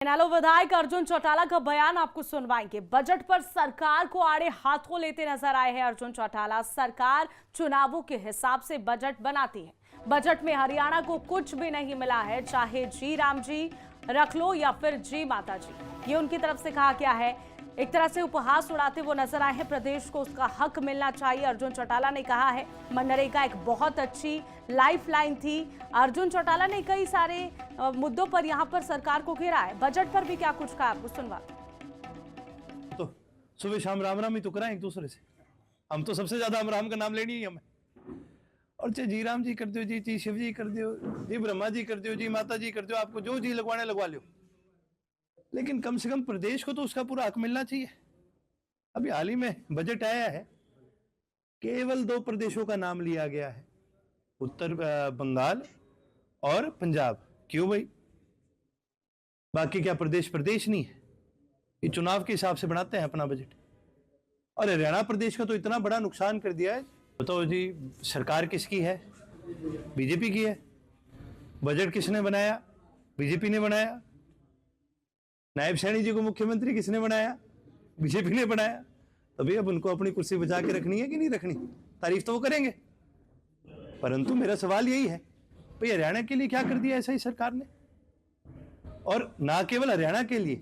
इनेलो विधायक अर्जुन चौटाला का बयान आपको सुनवाएंगे। बजट पर सरकार को आड़े हाथों लेते नजर आए हैं अर्जुन चौटाला। सरकार चुनावों के हिसाब से बजट बनाती है। बजट में हरियाणा को कुछ भी नहीं मिला है, चाहे जी राम जी रख लो या फिर जी माता जी, ये उनकी तरफ से कहा गया है। एक तरह से उपहास उड़ाते वो नजर आए हैं। प्रदेश को उसका हक मिलना चाहिए, अर्जुन चौटाला ने कहा है। मनरेगा एक बहुत अच्छी लाइफलाइन थी। अर्जुन चौटाला ने कई सारे मुद्दों पर यहां पर सरकार को घेरा है। बजट पर भी क्या कुछ कहा, आपको सुनवा। तो सुबह शाम राम राम ही तो कराएं एक दूसरे से। हम तो सबसे ज्यादा हम राम का नाम लेनी ही हमें। और चाहे जी राम जी कर दो, जी शिव जी कर दो, जी ब्रह्मा जी कर दो, जी माता जी कर दो, आपको जो जी लगवाने लगवा लो, लेकिन कम से कम प्रदेश को तो उसका पूरा हक मिलना चाहिए। अभी हाल ही में बजट आया है, केवल 2 प्रदेशों का नाम लिया गया है, उत्तर बंगाल और पंजाब। क्यों भाई? बाकी क्या प्रदेश प्रदेश नहीं है? ये चुनाव के हिसाब से बनाते हैं अपना बजट। और हरियाणा प्रदेश का तो इतना बड़ा नुकसान कर दिया है। बताओ जी, सरकार किसकी है? बीजेपी की है। बजट किसने बनाया? बीजेपी ने बनाया। नायब सैनी जी को मुख्यमंत्री किसने बनाया? बीजेपी ने बनाया। तो भैया अब उनको अपनी कुर्सी बचा के रखनी है कि नहीं रखनी? तारीफ तो वो करेंगे, परंतु मेरा सवाल यही है, भाई हरियाणा के लिए क्या कर दिया ऐसा ही सरकार ने? और ना केवल हरियाणा के लिए,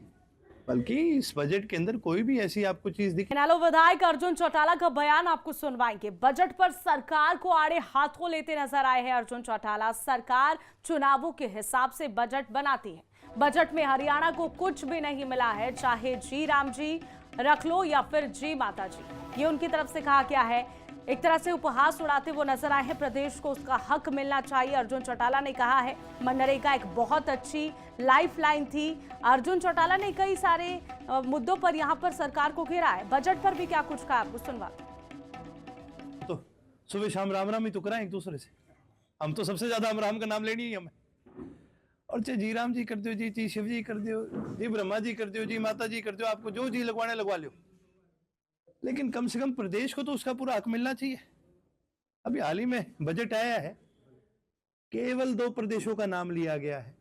बल्कि इस बजट के अंदर कोई भी ऐसी आपको चीज दिखे। इनेलो विधायक अर्जुन चौटाला का बयान आपको सुनवाएंगे। बजट पर सरकार को आड़े हाथों लेते नजर आए हैं अर्जुन चौटाला। सरकार चुनावों के हिसाब से बजट बनाती है। बजट में हरियाणा को कुछ भी नहीं मिला है, चाहे जी राम जी रख लो या फिर जी माता जी, ये उनकी तरफ से कहा गया है। एक तरह से उपहास उड़ाते वो नजर आए हैं। प्रदेश को उसका हक मिलना चाहिए, अर्जुन चौटाला ने कहा है। मनरेगा एक बहुत अच्छी लाइफलाइन थी। अर्जुन चौटाला ने कई सारे मुद्दों पर यहां पर सरकार को घेरा है। बजट पर भी क्या कुछ कहा, आपको सुनवा। तो सुबह शाम राम राम ही तो कराएं एक दूसरे से। हम तो सबसे ज्यादा हम राम का नाम लेनी ही हमें। और चाहे जी राम जी कर दो, जी शिव जी कर दो, जी ब्रह्मा जी कर दो, जी माता जी कर दो, आपको जो जी लगवाने लगवा लो, लेकिन कम से कम प्रदेश को तो उसका पूरा हक मिलना चाहिए। अभी हाल ही में बजट आया है, केवल 2 प्रदेशों का नाम लिया गया है,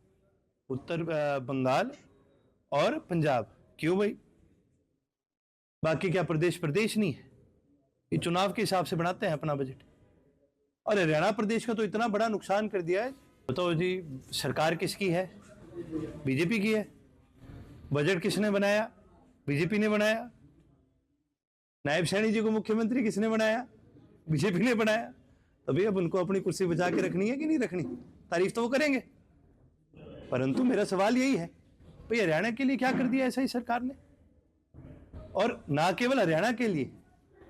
उत्तर बंगाल और पंजाब। क्यों भाई? बाकी क्या प्रदेश प्रदेश नहीं है? ये चुनाव के हिसाब से बनाते हैं अपना बजट। और हरियाणा प्रदेश का तो इतना बड़ा नुकसान कर दिया है। बताओ जी, सरकार किसकी है? बीजेपी की है। बजट किसने बनाया? बीजेपी ने बनाया। नायब सैनी जी को मुख्यमंत्री किसने बनाया? बीजेपी ने बनाया। तो भैया अब उनको अपनी कुर्सी बचा के रखनी है कि नहीं रखनी? तारीफ तो वो करेंगे, परंतु मेरा सवाल यही है, भाई हरियाणा के लिए क्या कर दिया ऐसा ही सरकार ने? और ना केवल हरियाणा के लिए,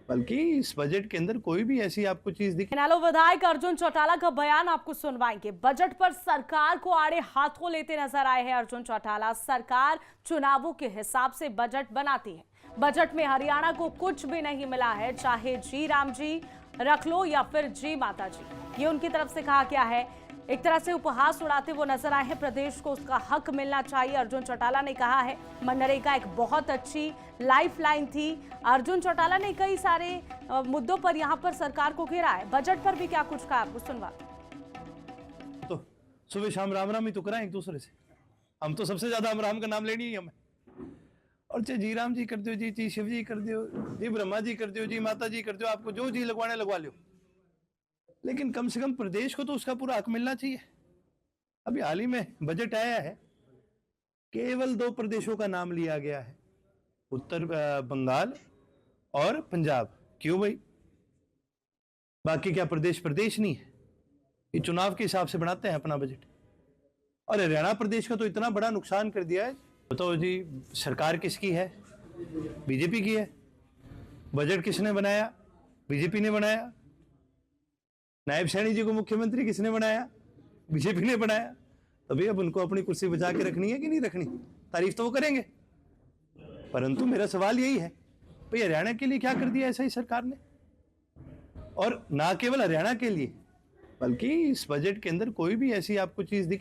बल्कि इस बजट के अंदर कोई भी ऐसी आपको चीज दिखे। इनेलो विधायक अर्जुन चौटाला का बयान आपको सुनवाएंगे। बजट पर सरकार को आड़े हाथों लेते नजर आए हैं अर्जुन चौटाला। सरकार चुनावों के हिसाब से बजट बनाती है। बजट में हरियाणा को कुछ भी नहीं मिला है, चाहे जी राम जी रख लो या फिर जी माता जी, ये उनकी तरफ से कहा गया है। एक तरह से उपहास उड़ाते वो नजर आए हैं। प्रदेश को उसका हक मिलना चाहिए, अर्जुन चौटाला ने कहा है। मनरेगा एक बहुत अच्छी लाइफलाइन थी। अर्जुन चौटाला ने कई सारे मुद्दों पर यहां पर सरकार को घेरा है। बजट पर भी क्या कुछ कहा, आपको सुनवा। तो सुबह शाम राम राम ही तो कराएं एक दूसरे से। हम तो सबसे ज्यादा हम राम का नाम लेनी ही हमें। और चाहे जी राम जी कर दो, जी शिव जी कर दो, जी ब्रह्मा जी कर दो, जी माता जी कर दो, आपको जो जी लगवाने लगवा लो, लेकिन कम से कम प्रदेश को तो उसका पूरा हक मिलना चाहिए। अभी हाल ही में बजट आया है, केवल 2 प्रदेशों का नाम लिया गया है, उत्तर बंगाल और पंजाब। क्यों भाई? बाकी क्या प्रदेश प्रदेश नहीं है? ये चुनाव के हिसाब से बनाते हैं अपना बजट। और हरियाणा प्रदेश का तो इतना बड़ा नुकसान कर दिया है। बताओ जी, सरकार किसकी है? बीजेपी की है। बजट किसने बनाया? बीजेपी ने बनाया। नायब सैनी जी को मुख्यमंत्री किसने बनाया? बीजेपी ने बनाया। तो भैया अब उनको अपनी कुर्सी बचा के रखनी है कि नहीं रखनी? तारीफ तो वो करेंगे, परंतु मेरा सवाल यही है, भाई हरियाणा के लिए क्या कर दिया ऐसा ही सरकार ने? और ना केवल हरियाणा के लिए, बल्कि इस बजट के अंदर कोई भी ऐसी आपको चीज दिखे।